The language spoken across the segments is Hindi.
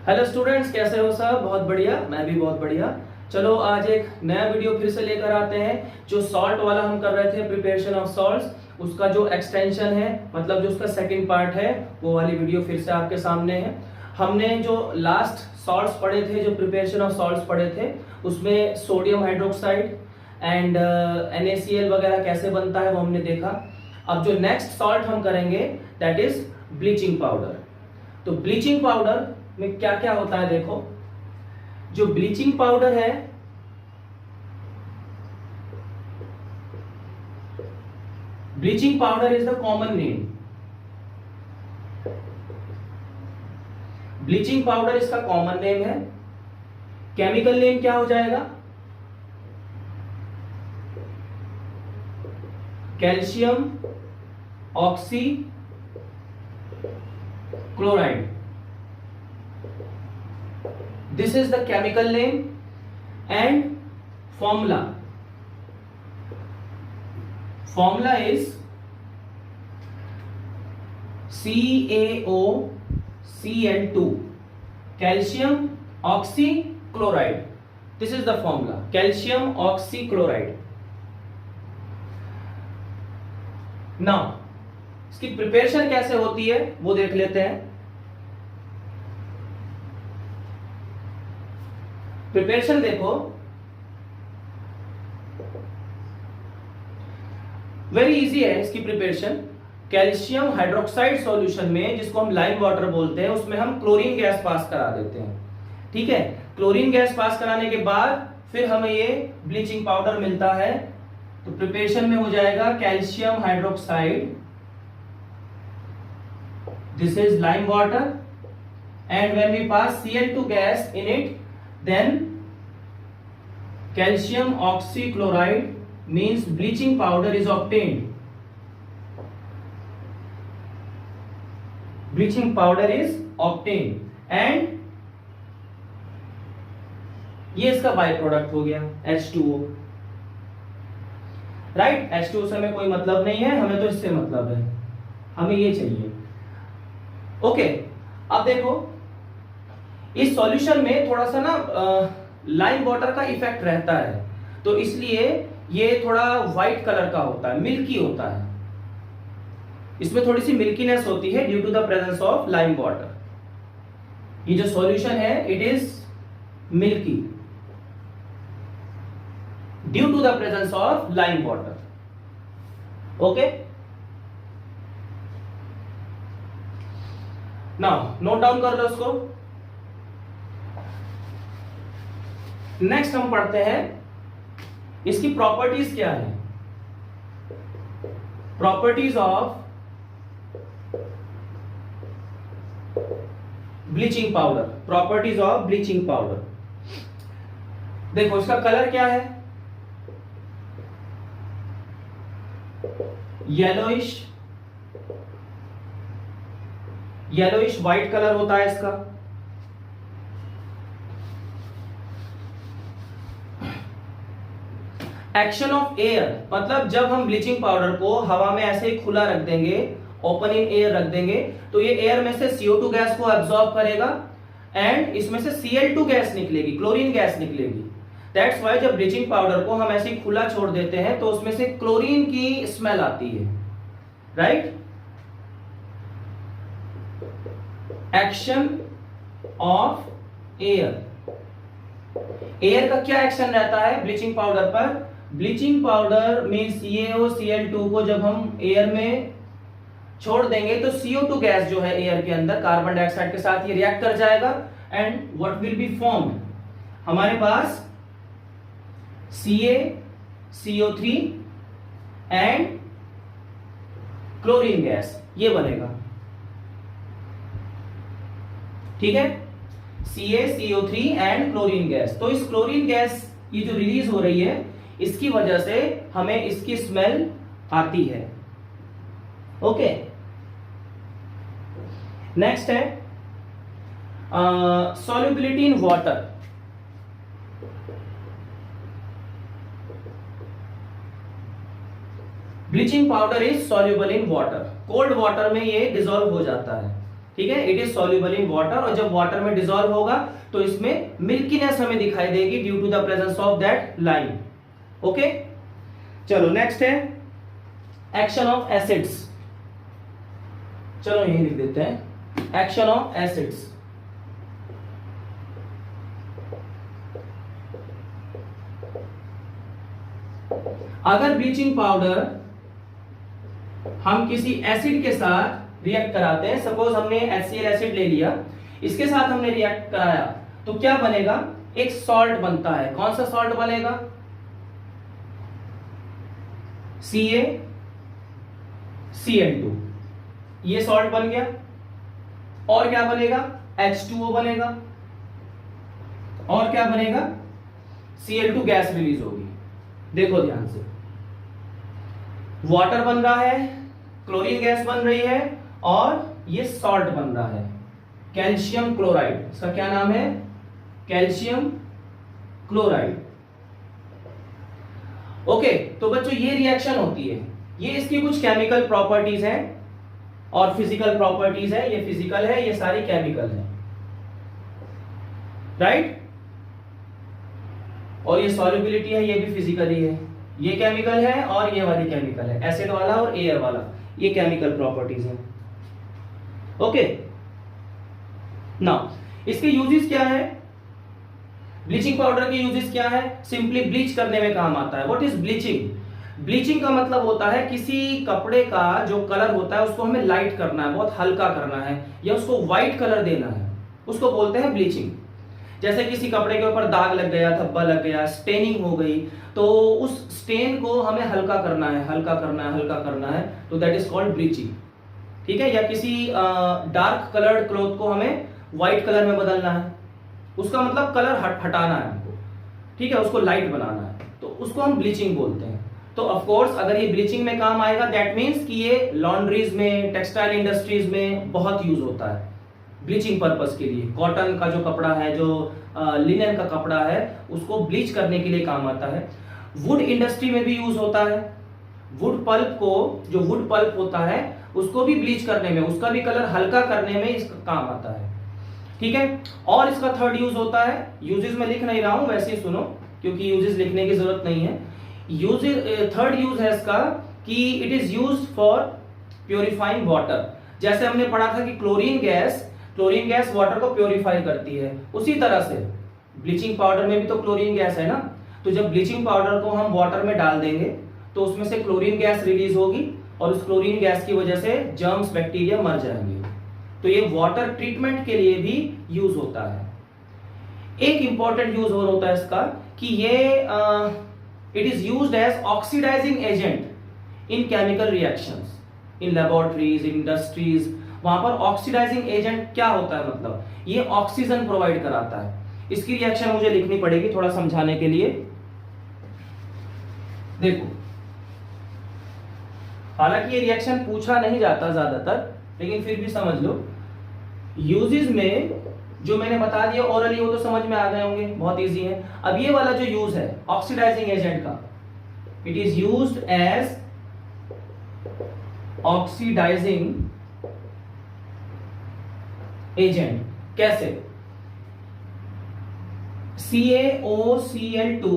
हेलो स्टूडेंट्स, कैसे हो सब? बहुत बढ़िया, मैं भी बहुत बढ़िया। चलो आज एक नया वीडियो फिर से लेकर आते हैं। जो सॉल्ट वाला हम कर रहे थे, प्रिपरेशन ऑफ सॉल्ट्स, उसका जो एक्सटेंशन है, मतलब जो उसका सेकंड पार्ट है, वो वाली वीडियो फिर से आपके सामने है। हमने जो लास्ट सॉल्ट्स पढ़े थे, जो प्रिपरेशन ऑफ सॉल्ट्स पढ़े थे, उसमें सोडियम हाइड्रोक्साइड एंड NaCl वगैरह कैसे बनता है वो हमने देखा। अब जो नेक्स्ट सॉल्ट हम करेंगे दैट इज ब्लीचिंग पाउडर। तो ब्लीचिंग पाउडर में क्या क्या होता है देखो। जो ब्लीचिंग पाउडर है, bleaching powder is the common name. Bleaching powder इसका कॉमन नेम है। केमिकल नेम क्या हो जाएगा? Calcium oxy chloride. This is the chemical name and formula. Formula is CaOCl2, calcium oxychloride. This is the formula, calcium oxychloride. Now इसकी प्रिपरेशन कैसे होती है वो देख लेते हैं। प्रिपरेशन देखो, वेरी इजी है इसकी प्रिपरेशन। कैल्शियम हाइड्रोक्साइड सॉल्यूशन में, जिसको हम लाइम वाटर बोलते हैं, उसमें हम क्लोरीन गैस पास करा देते हैं। ठीक है, क्लोरीन गैस पास कराने के बाद फिर हमें ये ब्लीचिंग पाउडर मिलता है। तो प्रिपरेशन में हो जाएगा calcium hydroxide, this is lime water, and when we pass Cl2 gas in it, then calcium oxychloride means bleaching powder is obtained. Bleaching powder is obtained and ये इसका बाय प्रोडक्ट हो गया H2O। राइट, H2O से हमें कोई मतलब नहीं है, हमें तो इससे मतलब है, हमें ये चाहिए। ओके, अब देखो इस सॉल्यूशन में थोड़ा सा ना लाइम वाटर का इफेक्ट रहता है, तो इसलिए ये थोड़ा व्हाइट कलर का होता है, मिल्की होता है। इसमें थोड़ी सी मिल्कीनेस होती है due to the presence of lime water. ये जो सॉल्यूशन है it is milky due to the presence of lime water. Okay, now note down कर लो उसको। नेक्स्ट हम पढ़ते हैं इसकी प्रॉपर्टीज क्या है। Properties of bleaching powder. Properties of bleaching powder, देखो इसका कलर क्या है? येलोइश, येलोइश व्हाइट कलर होता है इसका। एक्शन ऑफ एयर, मतलब जब हम ब्लीचिंग पाउडर को हवा में ऐसे ही खुला रख देंगे, ओपन इन एयर रख देंगे, तो ये एयर में से CO2 गैस को एब्जॉर्ब करेगा एंड इसमें से Cl2 गैस निकलेगी, क्लोरीन गैस निकलेगी। दैट्स वाई जब ब्लीचिंग पाउडर को हम ऐसे ही खुला छोड़ देते हैं तो उसमें से क्लोरीन की स्मेल आती है। Right, action of air. Air का क्या एक्शन रहता है ब्लीचिंग पाउडर पर? ब्लीचिंग पाउडर में CaOCl2 को जब हम एयर में छोड़ देंगे तो CO2 गैस जो है एयर के अंदर कार्बन डाइऑक्साइड के साथ ये रिएक्ट कर जाएगा and what will be formed? हमारे पास CaCO3 एंड क्लोरीन गैस, ये बनेगा। ठीक है, CaCO3 एंड क्लोरीन गैस। तो इस क्लोरीन गैस ये जो रिलीज हो रही है, इसकी वजह से हमें इसकी स्मेल आती है। ओके, नेक्स्ट है solubility in water. Bleaching powder is soluble in water. Cold water में ये डिसॉल्व हो जाता है। ठीक है, it is soluble in water, और जब वाटर में डिसॉल्व होगा तो इसमें मिल्कीनेस हमें दिखाई देगी due to the presence of that lime. Okay, चलो नेक्स्ट है एक्शन ऑफ एसिड्स। चलो यही लिख देते हैं, एक्शन ऑफ एसिड्स। अगर ब्लीचिंग पाउडर हम किसी एसिड के साथ रिएक्ट कराते हैं, सपोज हमने HCl एसिड ले लिया, इसके साथ हमने रिएक्ट कराया, तो क्या बनेगा, एक सॉल्ट बनता है। कौन सा सॉल्ट बनेगा, CaCl2, ये सॉल्ट बन गया। और क्या बनेगा, H2O बनेगा, और क्या बनेगा, Cl2 गैस रिलीज होगी। देखो ध्यान से, वाटर बन रहा है, क्लोरीन गैस बन रही है, और ये सॉल्ट बन रहा है कैल्शियम क्लोराइड। इसका क्या नाम है, कैल्शियम क्लोराइड। ओके, तो बच्चों ये रिएक्शन होती है, ये इसकी कुछ केमिकल प्रॉपर्टीज हैं और फिजिकल प्रॉपर्टीज है। ये फिजिकल है, ये सारी केमिकल है, राइट। और ये सॉल्युबिलिटी है, ये भी फिजिकली है। ये केमिकल है और ये वाली केमिकल है, एसिड वाला और एयर वाला, ये केमिकल प्रॉपर्टीज है। ओके, नाउ इसके यूजेस क्या है, ब्लीचिंग पाउडर के यूजेस क्या है, सिंपली ब्लीच करने में काम आता है। व्हाट इज ब्लीचिंग, ब्लीचिंग का मतलब होता है किसी कपड़े का जो कलर होता है उसको हमें लाइट करना है, बहुत हल्का करना है, या उसको व्हाइट कलर देना है, उसको बोलते हैं ब्लीचिंग। जैसे किसी कपड़े के ऊपर दाग लग गया, धब्बा लग गया, स्टेनिंग हो गई, तो उस स्टेन को हमें हल्का करना है, हल्का करना है, हल्का करना है, तो दैट इज कॉल्ड ब्लीचिंग। ठीक है, या किसी डार्क कलर्ड क्लॉथ को हमें व्हाइट कलर में बदलना है, उसका मतलब कलर हटाना है हमको, ठीक है, उसको लाइट बनाना है, तो उसको हम ब्लीचिंग बोलते हैं। तो ऑफ कोर्स अगर ये ब्लीचिंग में काम आएगा, दैट मीन्स कि ये लॉन्ड्रीज में, टेक्सटाइल इंडस्ट्रीज में बहुत यूज होता है ब्लीचिंग पर्पस के लिए। कॉटन का जो कपड़ा है, जो लिनन का कपड़ा है, उसको ब्लीच करने के लिए काम आता है। वुड इंडस्ट्री में भी यूज होता है, वुड पल्प को, जो वुड पल्प होता है उसको भी ब्लीच करने में, उसका भी कलर हल्का करने में इसका काम आता है। ठीक है, और इसका थर्ड यूज होता है, यूजेस में लिख नहीं रहा हूं, वैसे ही सुनो क्योंकि यूजेस लिखने की जरूरत नहीं है। थर्ड यूज है इसका कि it is used for purifying water. जैसे हमने पढ़ा था कि क्लोरीन गैस वाटर को प्योरीफाई करती है, उसी तरह से ब्लीचिंग पाउडर में भी तो क्लोरीन गैस है ना। तो जब ब्लीचिंग पाउडर को हम वाटर में डाल देंगे तो उसमें से क्लोरीन गैस रिलीज होगी, और उस क्लोरीन गैस की वजह से जर्म्स, बैक्टीरिया मर जाएंगे। तो ये वाटर ट्रीटमेंट के लिए भी यूज होता है। एक इंपॉर्टेंट यूज और होता है इसका कि ये it is used as oxidising agent in chemical reactions, in laboratories, industries. वहां पर ऑक्सीडाइजिंग एजेंट क्या होता है, मतलब ये ऑक्सीजन प्रोवाइड कराता है। इसकी रिएक्शन मुझे लिखनी पड़ेगी थोड़ा समझाने के लिए। देखो, हालांकि ये रिएक्शन पूछा नहीं जाता ज्यादातर, लेकिन फिर भी समझ लो। यूजेस में जो मैंने बता दिया ओरली, वो तो समझ में आ गए होंगे, बहुत इजी है। अब ये वाला जो यूज है ऑक्सीडाइजिंग एजेंट का, it is used as oxidising agent. कैसे, CaOCl2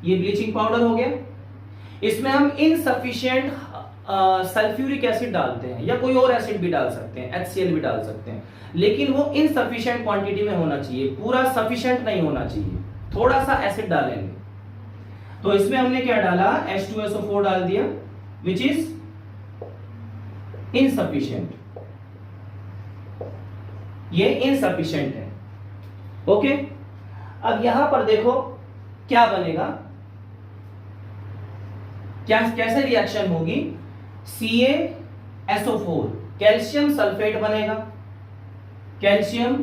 ये ब्लीचिंग पाउडर हो गया, इसमें हम इनसफिशिएंट सल्फ्यूरिक एसिड डालते हैं, या कोई और एसिड भी डाल सकते हैं, HCl भी डाल सकते हैं, लेकिन वो इनसफिशिएंट क्वांटिटी में होना चाहिए, पूरा सफिशिएंट नहीं होना चाहिए, थोड़ा सा एसिड डालेंगे। तो इसमें हमने क्या डाला, H2SO4 डाल दिया, विच इज इनसफिशिएंट, ये इनसफिशिएंट है। ओके, अब यहां पर देखो क्या बनेगा, क्या कैसे रिएक्शन होगी। CaSO4 कैल्शियम सल्फेट बनेगा, कैल्शियम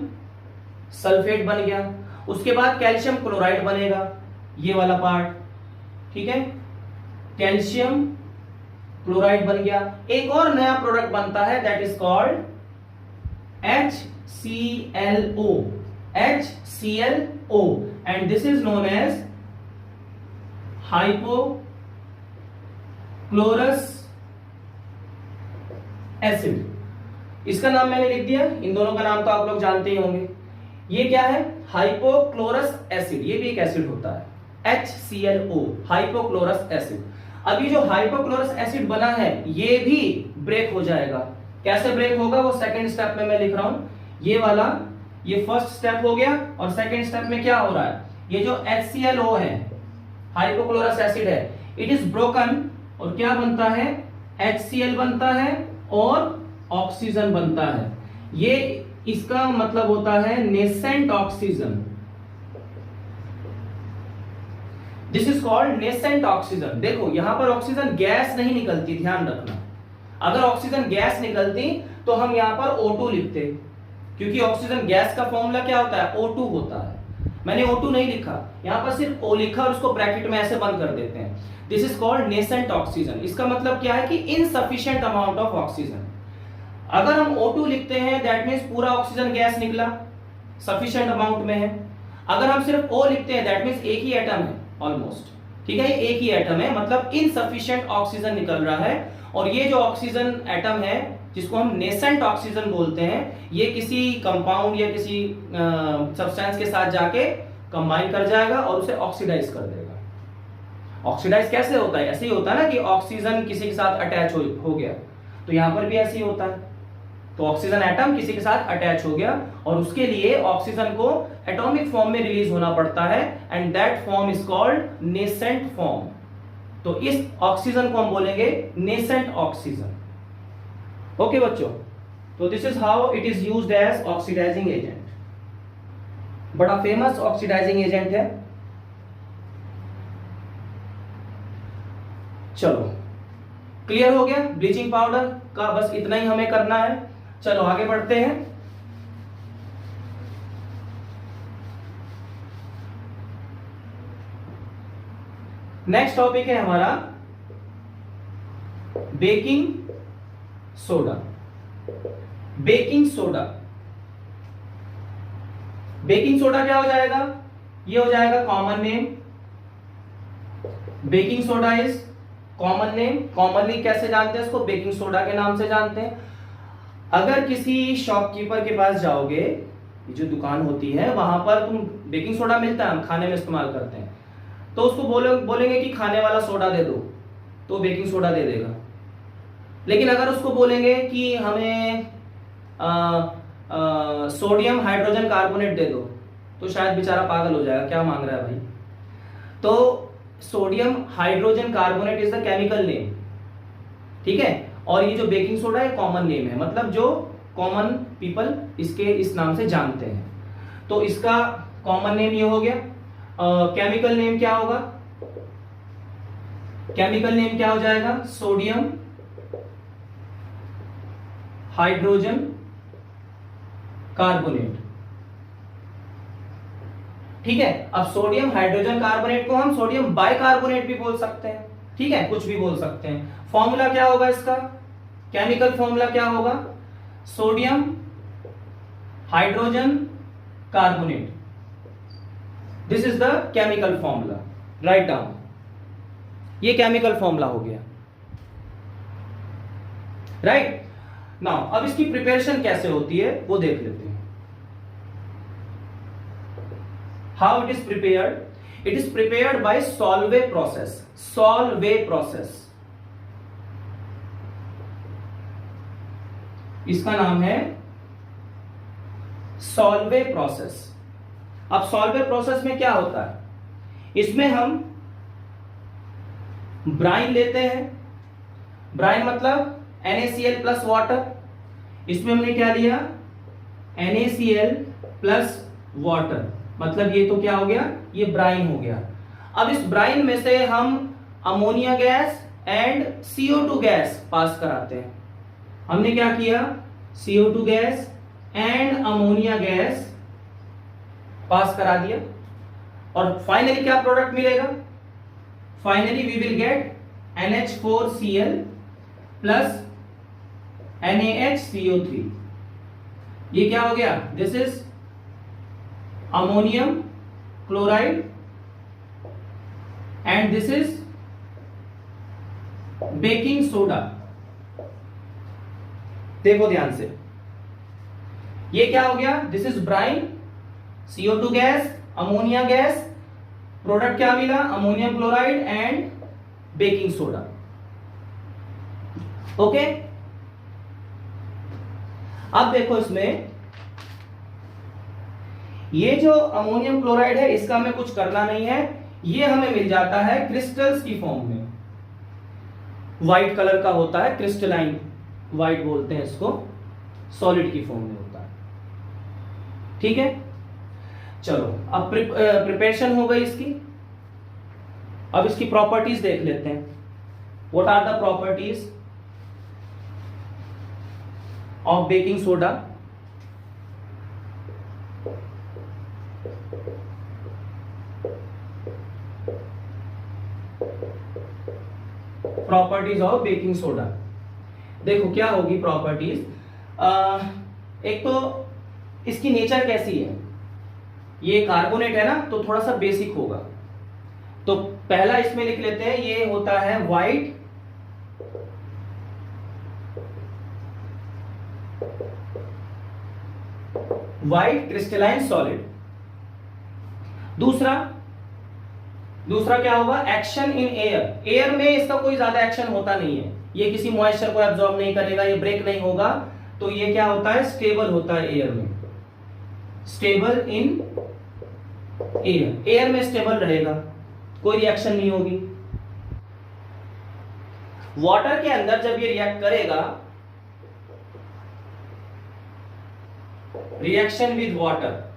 सल्फेट बन गया। उसके बाद कैल्शियम क्लोराइड बनेगा, ये वाला पार्ट, ठीक है, कैल्शियम क्लोराइड बन गया। एक और नया प्रोडक्ट बनता है, that is called HClO, and this is known as hypochlorous acid। इसका नाम मैंने लिख दिया, इन दोनों का नाम तो आप लोग जानते ही होंगे। ये क्या है? हाइपोक्लोरस एसिड, ये भी एक एसिड होता है, HClO, हाइपोक्लोरस एसिड। अभी जो हाइपोक्लोरस एसिड बना है ये भी ब्रेक हो जाएगा। कैसे ब्रेक होगा वो सेकंड स्टेप में मैं लिख रहा हूं। ये वाला, ये फर्स्ट स्टेप हो गया, और सेकंड स्टेप में क्या हो रहा है, ये जो HClO है, हाइपोक्लोरस एसिड है, इट इज ब्रोकन, और क्या बनता है? HCl बनता है और ऑक्सीजन बनता है। ये इसका मतलब होता है nascent oxygen. This is called nascent oxygen. देखो यहां पर ऑक्सीजन गैस नहीं निकलती, ध्यान रखना। अगर ऑक्सीजन गैस निकलती तो हम यहां पर O2 लिखते, क्योंकि ऑक्सीजन गैस का फॉर्मूला क्या होता है? O2 होता है। मैंने O2 नहीं लिखा, यहां पर सिर्फ O लिखा और उसको ब्रैकेट में ऐसे बंद कर देते हैं। This is called nascent oxygen. इसका मतलब क्या है कि इनसफिशिएंट अमाउंट ऑफ ऑक्सीजन। अगर हम O2 लिखते हैं दैट मींस पूरा ऑक्सीजन गैस निकला, सफिशिएंट अमाउंट में है। अगर हम सिर्फ O लिखते हैं दैट मींस एक ही एटम है ऑलमोस्ट, ठीक है, ये एक ही एटम है, मतलब इनसफिशिएंट ऑक्सीजन निकल रहा है। और ये जो ऑक्सीजन एटम है जिसको हम नेसेंट ऑक्सीजन बोलते हैं, ये किसी कंपाउंड या किसी सब्सटेंस के साथ जाके कंबाइन कर जाएगा और उसे ऑक्सीडाइज कर देगा। ऑक्सीडाइज कैसे होता है? ऐसे ही होता है ना कि ऑक्सीजन किसी के साथ अटैच हो गया, तो यहां पर भी ऐसे ही होता है। तो ऑक्सीजन एटम किसी के साथ अटैच हो गया और उसके लिए ऑक्सीजन को एटॉमिक फॉर्म में रिलीज होना पड़ता है, and that form is called nascent form. तो इस ऑक्सीजन को हम बोलेंगे नेसेंट ऑक्सीजन। ओके बच्चों, तो this is how it is used as oxidising agent. बड़ा फेमस ऑक्सीडाइजिंग एजेंट है। चलो क्लियर हो गया ब्लीचिंग पाउडर का, बस इतना ही हमें करना है। चलो आगे बढ़ते हैं। नेक्स्ट टॉपिक है हमारा baking soda. Baking soda, baking soda क्या हो जाएगा? ये हो जाएगा common name. Baking soda is common name. Commonly कैसे जानते हैं इसको? बेकिंग सोडा के नाम से जानते हैं। अगर किसी शॉपकीपर के पास जाओगे, ये जो दुकान होती है वहां पर तुम बेकिंग सोडा मिलता है, हम खाने में इस्तेमाल करते हैं, तो उसको बोलेंगे कि खाने वाला सोडा दे दो, तो बेकिंग सोडा दे देगा। लेकिन अगर उसको बोलेंगे कि हमें सोडियम हाइड्रोजन कार्बोनेट दे दो, तो शायद बेचारा पागल हो जाएगा, क्या मांग रहा है भाई। तो sodium hydrogen carbonate is the chemical name, ठीक है, और ये जो बेकिंग सोडा है कॉमन नेम है, मतलब जो कॉमन पीपल इसके इस नाम से जानते हैं। तो इसका कॉमन नेम ये हो गया। केमिकल नेम क्या होगा? केमिकल नेम क्या हो जाएगा? सोडियम हाइड्रोजन कार्बोनेट, ठीक है। अब सोडियम हाइड्रोजन कार्बोनेट को हम सोडियम बाइकार्बोनेट भी बोल सकते हैं, ठीक है, कुछ भी बोल सकते हैं। फॉर्मूला क्या होगा इसका? केमिकल फॉर्मूला क्या होगा? Sodium hydrogen carbonate, this is the chemical formula, write down. ये केमिकल फॉर्मूला हो गया, राइट। नाउ अब इसकी प्रिपरेशन कैसे होती है वो देख लेते हैं। How it is prepared? It is prepared by Solvay process. Solvay process, इसका नाम है सॉल्वे प्रोसेस। अब सॉल्वे प्रोसेस में क्या होता है? इसमें हम ब्राइन लेते हैं। ब्राइन मतलब NaCl प्लस वाटर। इसमें हमने क्या लिया? NaCl प्लस वाटर, मतलब ये तो क्या हो गया? ये ब्राइन हो गया। अब इस ब्राइन में से हम ammonia gas and CO2 gas pass कराते हैं। हमने क्या किया? CO2 gas and ammonia gas pass करा दिया, और फाइनली क्या प्रोडक्ट मिलेगा? Finally we will get NH4Cl plus NaHCO3। ये क्या हो गया? This is ammonium chloride and this is baking soda. देखो ध्यान से, ये क्या हो गया, this is brine, CO2 gas, ammonia gas, product क्या मिला, ammonium chloride and baking soda. Okay, अब देखो इसमें ये जो अमोनियम क्लोराइड है इसका हमें कुछ करना नहीं है, ये हमें मिल जाता है क्रिस्टल्स की फॉर्म में, व्हाइट कलर का होता है, क्रिस्टलाइन व्हाइट बोलते हैं इसको, सॉलिड की फॉर्म में होता है। ठीक है, चलो अब प्रिपरेशन हो गई इसकी, अब इसकी प्रॉपर्टीज देख लेते हैं। What are the properties of baking soda? Properties of baking soda, देखो क्या होगी प्रॉपर्टीज। एक तो इसकी नेचर कैसी है, ये कार्बोनेट है ना, तो थोड़ा सा बेसिक होगा, तो पहला इसमें लिख लेते हैं, ये होता है व्हाइट क्रिस्टलाइन सॉलिड। दूसरा क्या होगा, एक्शन इन एयर, एयर में इसका कोई ज्यादा एक्शन होता नहीं है, ये किसी मॉइस्चर को एब्जॉर्ब नहीं करेगा, ये ब्रेक नहीं होगा, तो ये क्या होता है, स्टेबल होता है एयर में, स्टेबल इन एयर, एयर में स्टेबल रहेगा, कोई रिएक्शन नहीं होगी। वाटर के अंदर जब ये रिएक्ट करेगा, रिएक्शन विद वाटर,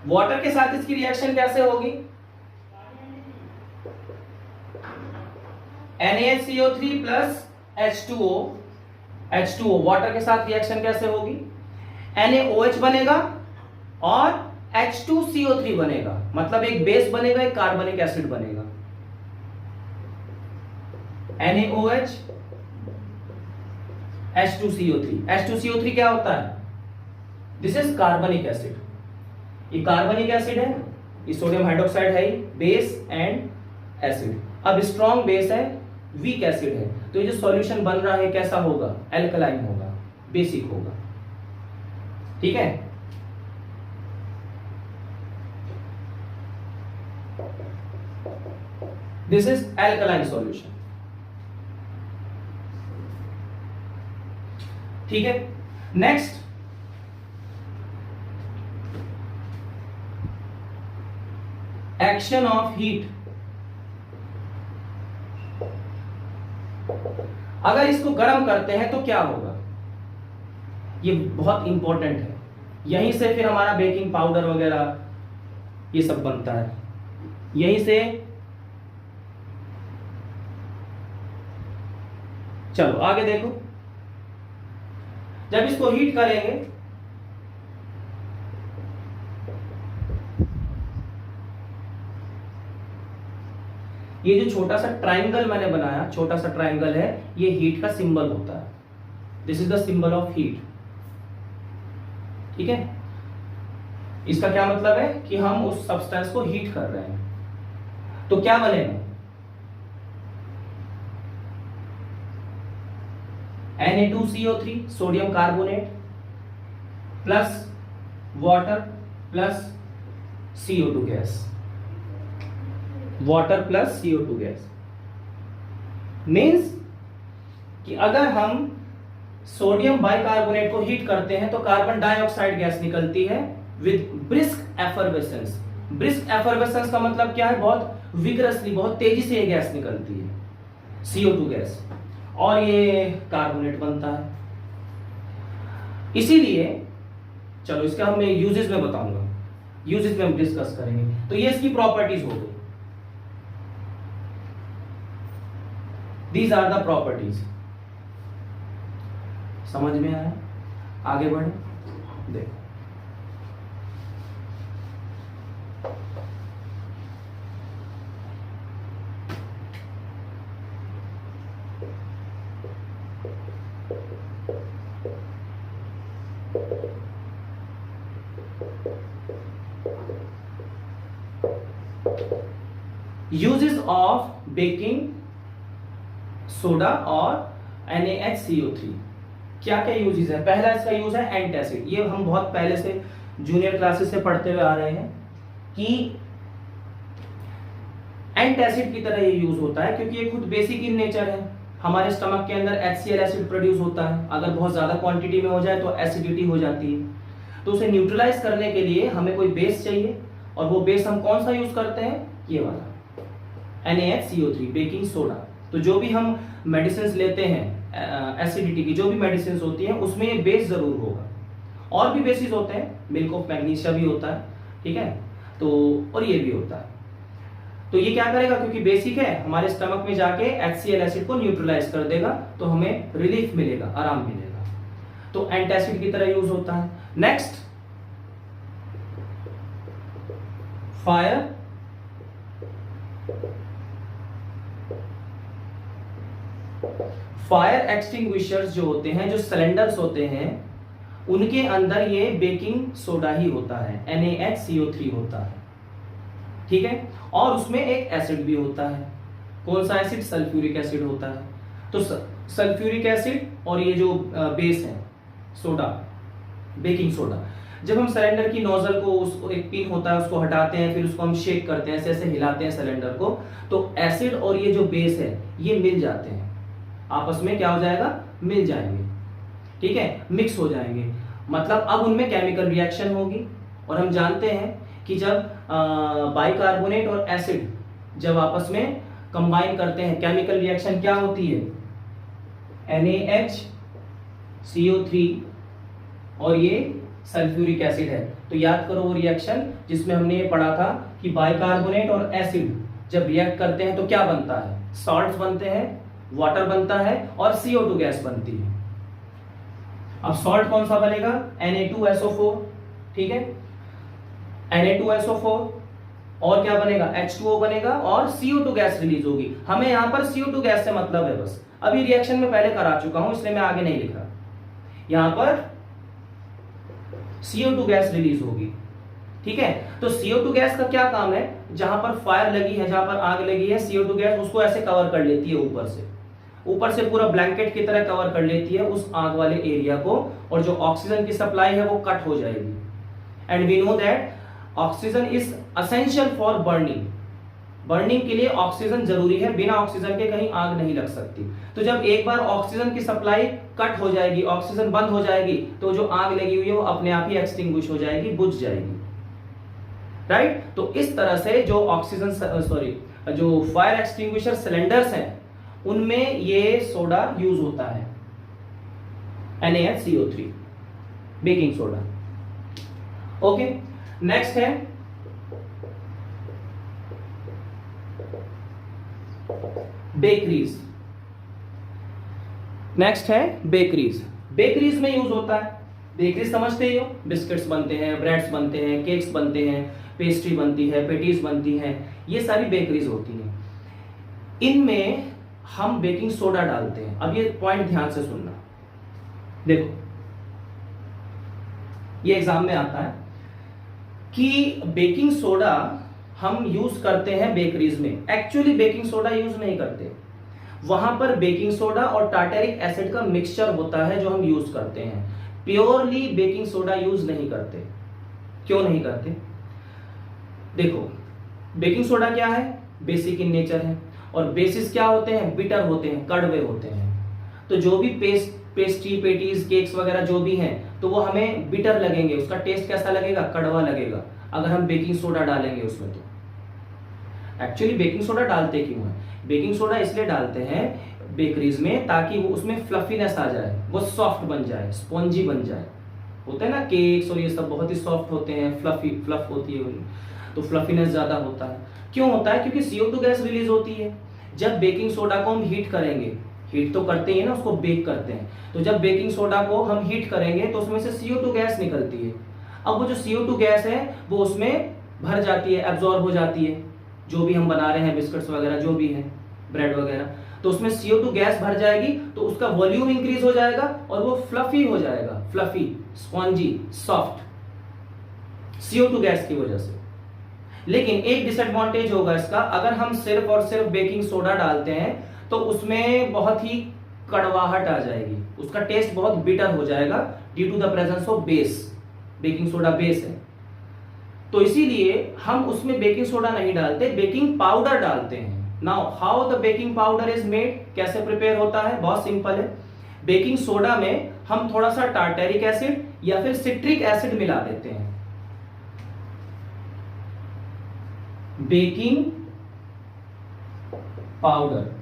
वाटर के साथ इसकी रिएक्शन कैसे होगी, NaCO3 प्लस H2O, वाटर के साथ रिएक्शन कैसे होगी, NaOH बनेगा और H2CO3 बनेगा, मतलब एक बेस बनेगा, एक कार्बनिक एसिड बनेगा, NaOH H2CO3। H2CO3 क्या होता है, दिस इज कार्बनिक एसिड, ये कार्बनिक एसिड है, ये सोडियम हाइड्रोक्साइड है, बेस एंड एसिड। अब स्ट्रॉन्ग बेस है, वीक एसिड है, तो ये जो सॉल्यूशन बन रहा है कैसा होगा, एल्कलाइन होगा, बेसिक होगा। ठीक है, दिस इज एल्कलाइन सॉल्यूशन। ठीक है, नेक्स्ट एक्शन ऑफ हीट। अगर इसको गर्म करते हैं तो क्या होगा, ये बहुत इंपॉर्टेंट है, यहीं से फिर हमारा बेकिंग पाउडर वगैरह ये सब बनता है, यहीं से। चलो आगे देखो, जब इसको हीट करेंगे ये जो छोटा सा ट्रायंगल मैंने बनाया, छोटा सा ट्रायंगल है, ये हीट का सिंबल होता है, this is the symbol of heat. ठीक है, इसका क्या मतलब है कि हम उस सब्सटेंस को हीट कर रहे हैं, तो क्या बनेगा, Na2CO3 sodium carbonate plus water plus CO2 gas, water plus CO2 gas, means कि अगर हम सोडियम बाइकार्बोनेट को हीट करते हैं तो कार्बन डाइऑक्साइड गैस निकलती है विद ब्रिस्क एफर्वेसेंस। ब्रिस्क एफर्वेसेंस का मतलब क्या है, बहुत विगरसली, बहुत तेजी से ये गैस निकलती है, CO2 गैस, और ये कार्बोनेट बनता है। इसीलिए चलो इसका हम यूजेस में बताऊंगा, यूजेस में हम डिस्कस करेंगे। तो ये इसकी प्रॉपर्टीज हो गई, दीज आर द प्रॉपर्टीज। समझ में आया, आगे बढ़े, देखो यूजेस ऑफ बेकिंग सोडा और NaHCO3 क्या क्या यूजेस है? पहला इसका यूज है एंटासिड। ये हम बहुत पहले से जूनियर क्लासेस से पढ़ते हुए आ रहे हैं कि एंटासिड की तरह ये यूज होता है, क्योंकि ये खुद बेसिक इन नेचर है। हमारे स्टमक के अंदर HCl एसिड प्रोड्यूस होता है, अगर बहुत ज्यादा क्वांटिटी में हो जाए तो एसिडिटी हो जाती है। तो उसे न्यूट्रलाइज करने के लिए हमें कोई बेस चाहिए, और वो बेस हम कौन सा यूज करते हैं? ये वाला NaHCO3, बेकिंग सोडा। तो जो भी हम मेडिसिन लेते हैं एसिडिटी की, जो भी मेडिसिन होती है उसमें ये बेस जरूर होगा। और भी बेसिस होते हैं, मिल्क ऑफ मैग्नीशिया भी होता है, ठीक है, तो और ये भी होता है। तो ये क्या करेगा, क्योंकि बेसिक है, हमारे स्टमक में जाके HCl एसिड को न्यूट्रलाइज कर देगा, तो हमें रिलीफ मिलेगा, आराम मिलेगा। तो एंटासिड की तरह यूज होता है। नेक्स्ट, फायर फायर एक्सटिंग्विशर्स जो होते हैं, जो सिलेंडर्स होते हैं, उनके अंदर ये बेकिंग सोडा ही होता है, NaHCO3 होता है, ठीक है। और उसमें एक एसिड भी होता है। कौन सा एसिड? सल्फ्यूरिक एसिड होता है। तो सल्फ्यूरिक एसिड और ये जो बेस है सोडा, बेकिंग सोडा, जब हम सिलेंडर की नोजल को, उसको एक पिन होता है उसको हटाते हैं, फिर उसको हम शेक करते हैं, ऐसे ऐसे हिलाते हैं सिलेंडर को, तो एसिड और ये जो बेस है ये मिल जाते हैं, आपस में क्या हो जाएगा? मिल जाएंगे, ठीक है, मिक्स हो जाएंगे। मतलब अब उनमें केमिकल रिएक्शन होगी। और हम जानते हैं कि जब बाइकार्बोनेट और एसिड जब आपस में कंबाइन करते हैं, केमिकल रिएक्शन क्या होती है? NaHCO3 और ये सल्फ्यूरिक एसिड है। तो याद करो वो रिएक्शन जिसमें हमने ये पढ़ा था कि बाइकार्बोनेट और एसिड जब रिएक्ट करते हैं तो क्या बनता है? सॉल्ट्स बनते हैं, वाटर बनता है और CO2 गैस बनती है। अब सॉल्ट कौन सा बनेगा? Na2SO4, ठीक है, Na2SO4, और क्या बनेगा? H2O बनेगा और CO2 गैस रिलीज होगी। हमें यहां पर CO2 गैस से मतलब है बस। अभी रिएक्शन में पहले करा चुका हूं, इसलिए मैं आगे नहीं लिख रहा। यहां पर CO2 गैस रिलीज होगी, ठीक है। तो CO2 गैस का क्या काम है? जहां पर फायर लगी है, जहां पर आग लगी है, CO2 गैस उसको ऐसे कवर कर लेती है, ऊपर से पूरा ब्लैंकेट की तरह कवर कर लेती है उस आग वाले एरिया को, और जो ऑक्सीजन की सप्लाई है वो कट हो जाएगी। And we know that oxygen is essential for burning के लिए ऑक्सीजन जरूरी है, बिना ऑक्सीजन के कहीं आग नहीं लग सकती। तो जब एक बार ऑक्सीजन की सप्लाई कट हो जाएगी, ऑक्सीजन बंद हो जाएगी, तो जो आग लगी हुई है वो अपने आप ही एक्सटिंग्विश हो जाएगी, बुझ जाएगी, राइट। तो इस तरह से जो जो फायर एक्सटिंग्विशर सिलेंडर्स हैं उनमें ये सोडा यूज होता है, NaHCO3, baking soda. Okay, next है बेकरीज। बेकरीज में यूज होता है। बेकरीज समझते ही हो, बिस्किट्स बनते हैं, ब्रेड्स बनते हैं, केक्स बनते हैं, पेस्ट्री बनती है, पेटीज बनती हैं, ये सारी बेकरीज होती हैं। इनमें हम बेकिंग सोडा डालते हैं। अब ये पॉइंट ध्यान से सुनना, देखो ये एग्जाम में आता है कि बेकिंग सोडा हम यूज करते हैं बेकरीज में। एक्चुअली बेकिंग सोडा यूज नहीं करते, वहां पर बेकिंग सोडा और टार्टेरिक एसिड का मिक्सचर होता है जो हम यूज करते हैं। प्योरली बेकिंग सोडा यूज नहीं करते। क्यों नहीं करते? देखो, बेकिंग सोडा क्या है? बेसिक इन नेचर है, और बेसिस क्या होते हैं? बिटर होते हैं, कड़वे होते हैं। तो जो भी पेस्ट्री, पेटीज, केक्स वगैरह जो भी हैं, तो वो हमें बिटर लगेंगे, उसका टेस्ट कैसा लगेगा? कड़वा लगेगा, अगर हम बेकिंग सोडा डालेंगे उसमें। तो एक्चुअली बेकिंग सोडा डालते क्यों है? बेकिंग सोडा इसलिए डालते हैं बेकरीज में ताकि वो उसमें फ्लफीनेस आ जाए, वो सॉफ्ट बन जाए, स्पॉन्जी बन जाए। होते हैं ना केक्स और ये सब बहुत ही सॉफ्ट होते हैं, फ्लफ होती है उनमें, तो फ्लफीनेस ज्यादा होता है। क्यों होता है? क्योंकि CO2 गैस रिलीज होती है। जब बेकिंग सोडा को हम हीट करेंगे, हीट तो करते ही है ना, उसको बेक करते हैं, तो जब बेकिंग सोडा को हम हीट करेंगे तो उसमें से CO2 गैस निकलती है। अब वो जो CO2 गैस है वो उसमें भर जाती है, एब्जॉर्ब हो जाती है, जो भी हम बना रहे हैं बिस्किट्स वगैरह जो भी है, ब्रेड वगैरह, तो उसमें CO2 गैस भर जाएगी, तो उसका वॉल्यूम इंक्रीज हो जाएगा और वो फ्लफी हो जाएगा, fluffy, spongy, soft, CO2 gas की वजह से। लेकिन एक डिसएडवांटेज होगा इसका, अगर हम सिर्फ और सिर्फ बेकिंग सोडा डालते हैं तो उसमें बहुत ही कड़वाहट आ जाएगी, उसका टेस्ट बहुत बिटर हो जाएगा due to the presence of base, baking soda base है। तो इसीलिए हम उसमें बेकिंग सोडा नहीं डालते, बेकिंग पाउडर डालते हैं। Now how the baking powder is made, कैसे प्रिपेयर होता है, बहुत सिंपल है। बेकिंग सोडा में हम थोड़ा सा टार्टेरिक एसिड या फिर सिट्रिक एसिड मिला देते हैं। बेकिंग पाउडर,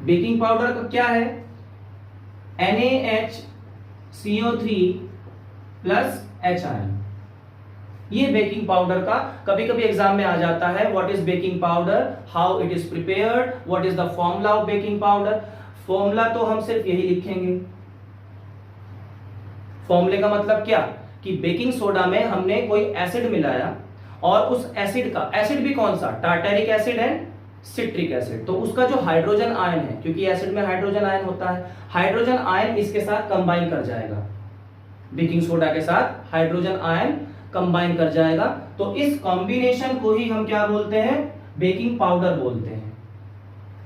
बेकिंग पाउडर का क्या है, NaHCO3 प्लस H आयन। ये बेकिंग पाउडर का कभी कभी एग्जाम में आ जाता है, what is baking powder, how it is prepared, what is the formula of baking powder. Formula तो हम सिर्फ यही लिखेंगे। फॉर्मूले का मतलब क्या, कि बेकिंग सोडा में हमने कोई एसिड मिलाया और उस एसिड का, एसिड भी कौन सा, tartaric acid and citric acid, तो उसका जो हाइड्रोजन आयन है, क्योंकि एसिड में हाइड्रोजन आयन होता है, हाइड्रोजन आयन इसके साथ कंबाइन कर जाएगा, बेकिंग सोडा के साथ हाइड्रोजन आयन कंबाइन कर जाएगा। तो इस कॉम्बिनेशन को ही हम क्या बोलते हैं, बेकिंग पाउडर बोलते हैं।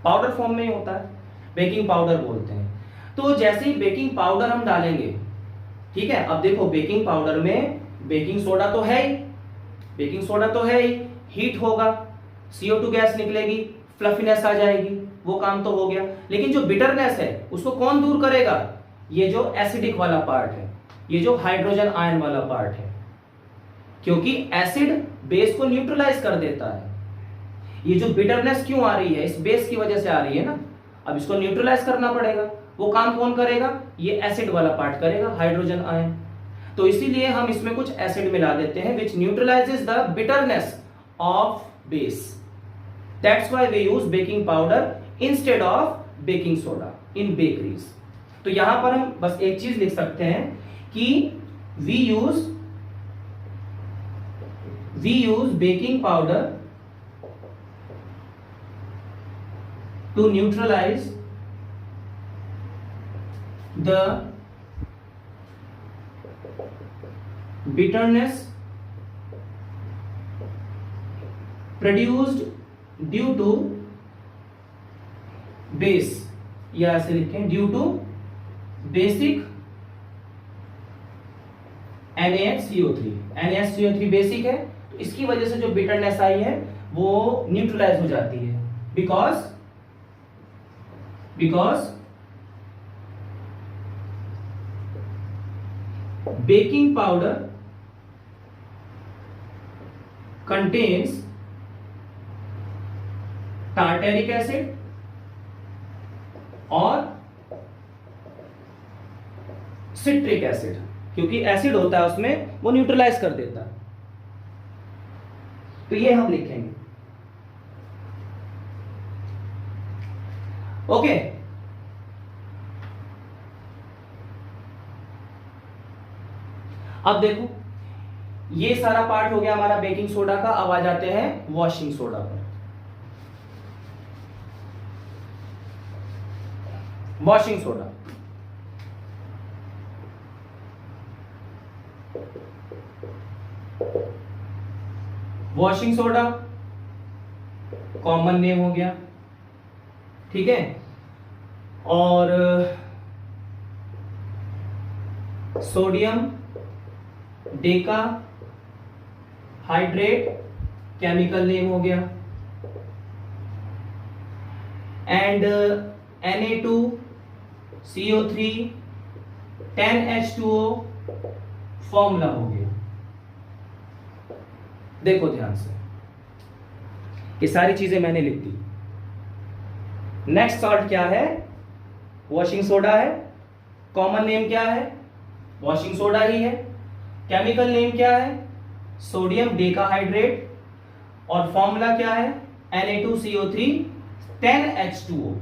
पाउडर फॉर्म में ही होता है, बेकिंग पाउडर बोलते हैं। तो जैसे ही बेकिंग पाउडर हम डालेंगे, ठीक है, अब देखो बेकिंग पाउडर में बेकिंग सोडा तो है ही, बेकिंग सोडा तो है ही, हीट होगा, CO2 गैस निकलेगी, फ्लफीनेस आ जाएगी, वो काम तो हो गया। लेकिन जो बिटरनेस है उसको कौन दूर करेगा, ये जो एसिडिक वाला पार्ट है, ये जो हाइड्रोजन आयन वाला पार्ट है, क्योंकि एसिड बेस को न्यूट्रलाइज कर देता है। ये जो बिटरनेस क्यों आ रही है, इस बेस की वजह से आ रही है ना, अब इसको न्यूट्रलाइज करना पड़ेगा, वो काम कौन करेगा, ये एसिड वाला पार्ट करेगा, हाइड्रोजन आयन। तो इसीलिए हम इसमें कुछ एसिड मिला देते हैं which neutralises the bitterness of base. That's why we use baking powder instead of baking soda in bakeries. तो यहां पर हम बस एक चीज लिख सकते हैं कि we use baking powder to neutralise the bitterness produced due to base, या ऐसे लिखें due to basic NaHCO3। NaHCO3 basic है, तो इसकी वजह से जो बिटरनेस आई है वो न्यूट्रलाइज हो जाती है, because baking powder contains tartaric acid और सिट्रिक एसिड, क्योंकि एसिड होता है उसमें, वो न्यूट्रलाइज कर देता है। तो ये हम लिखेंगे, ओके। अब देखो ये सारा पार्ट हो गया हमारा बेकिंग सोडा का। अब आ जाते हैं वॉशिंग सोडा पर। Washing soda, washing soda common name हो गया, ठीक है। और sodium Deka hydrate chemical name हो गया, एंड Na2CO3 10H2O फॉर्मूला हो गया। देखो ध्यान से, ये सारी चीजें मैंने लिख दी। नेक्स्ट सॉल्ट क्या है, वॉशिंग सोडा है, कॉमन नेम क्या है, वॉशिंग सोडा ही है, केमिकल नेम क्या है, सोडियम डेकाहाइड्रेट, और फॉर्मूला क्या है, Na2CO3 10H2O।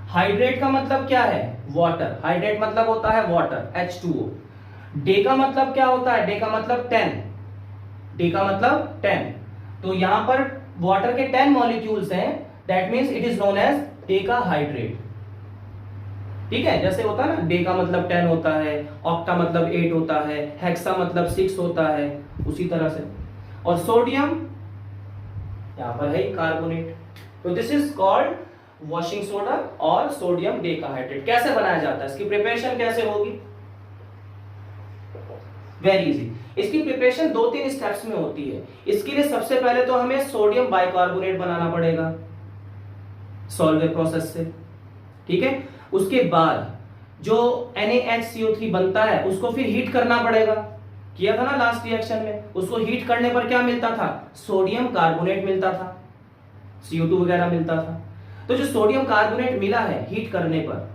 हाइड्रेट का मतलब क्या है, वाटर, हाइड्रेट मतलब होता है वाटर, H2O। डे का मतलब क्या होता है, डे का मतलब 10, डे का मतलब 10। तो यहां पर वाटर के 10 मॉलिक्यूल्स हैं, that means it is known as decahydrate, ठीक है। जैसे होता है ना, डे का मतलब 10 होता है, ऑक्टा मतलब 8 होता है, हेक्सा मतलब 6 होता है, उसी तरह से। और सोडियम यहां पर है कार्बोनेट। तो this is called washing soda और सोडियम डेकाहाइड्रेट। कैसे बनाया जाता है, इसकी प्रिपरेशन कैसे होगी? Very easy. इसकी प्रिपरेशन 2-3 स्टेप्स में होती है। इसके लिए सबसे पहले तो हमें सोडियम बाइकार्बोनेट बनाना पड़ेगा सॉल्वेट प्रोसेस से, ठीक है। उसके बाद जो NaHCO3 बनता है उसको फिर हीट करना पड़ेगा, किया था ना लास्ट रिएक्शन में। उसको हीट करने पर क्या मिलता था? सोडियम कार्बोनेट मिलता था, CO2 वगैरह मिलता था। तो जो सोडियम कार्बोनेट मिला है हीट करने पर,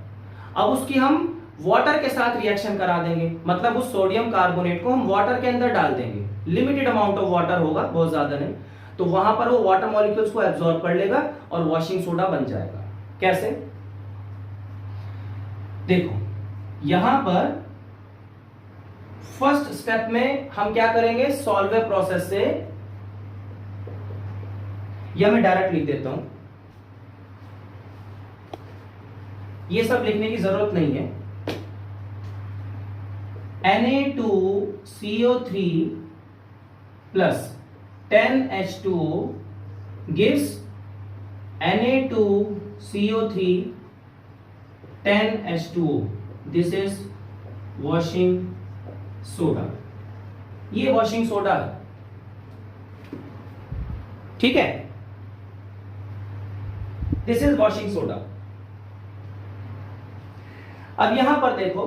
अब उसकी हम वाटर के साथ रिएक्शन करा देंगे। मतलब उस सोडियम कार्बोनेट को हम वाटर के अंदर डाल देंगे, लिमिटेड अमाउंट ऑफ वाटर होगा, बहुत ज्यादा नहीं। तो वहां पर वो वाटर मॉलिक्यूल्स को एब्जॉर्ब कर लेगा और वॉशिंग सोडा बन जाएगा। कैसे? देखो यहां पर फर्स्ट स्टेप में हम क्या करेंगे, सॉल्वेट प्रोसेस से, या मैं डायरेक्ट लिख देता हूं, ये सब लिखने की जरूरत नहीं है। Na2CO3 plus 10H2O gives Na2CO3 10H2O. This is washing soda. ये वॉशिंग सोडा है, ठीक है। This is washing soda. अब यहां पर देखो,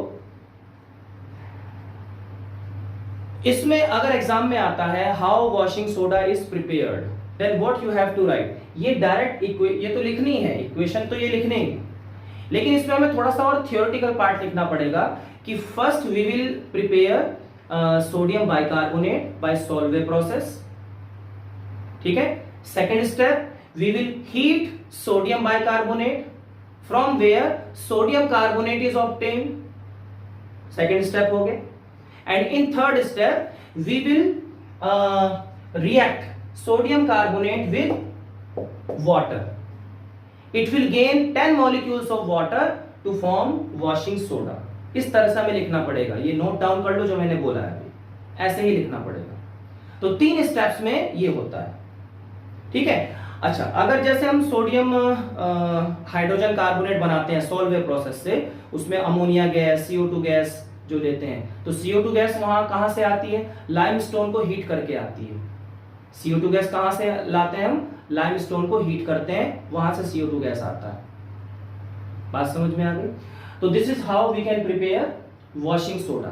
इसमें अगर एग्जाम में आता है how washing soda is prepared, then what you have to write. ये डायरेक्ट ये तो लिखनी है, इक्वेशन तो ये लिखनी है, लेकिन इसमें हमें थोड़ा सा और थियोरेटिकल पार्ट लिखना पड़ेगा कि first we will prepare sodium bicarbonate by Solvay process, ठीक है। Second step, we will heat sodium bicarbonate from where sodium carbonate is obtained, second step हो गया। And in third step, we will react sodium carbonate with water. It will gain 10 molecules of water to form washing soda. इस तरह से हमें लिखना पड़ेगा, ये नोट डाउन कर लो जो मैंने बोला है अभी, ऐसे ही लिखना पड़ेगा। तो 3 स्टेप्स में ये होता है, ठीक है। अच्छा, अगर जैसे हम सोडियम हाइड्रोजन कार्बोनेट बनाते हैं सॉल्वे प्रोसेस से, उसमें अमोनिया गैस, CO2 गैस जो लेते हैं, तो CO2 गैस वहां कहां से आती है? लाइमस्टोन को हीट करके आती है। CO2 गैस कहां से लाते हैं हम? लाइमस्टोन को हीट करते हैं, वहां से CO2 गैस आता है। बात समझ में आ गई? तो this is how we can prepare washing soda.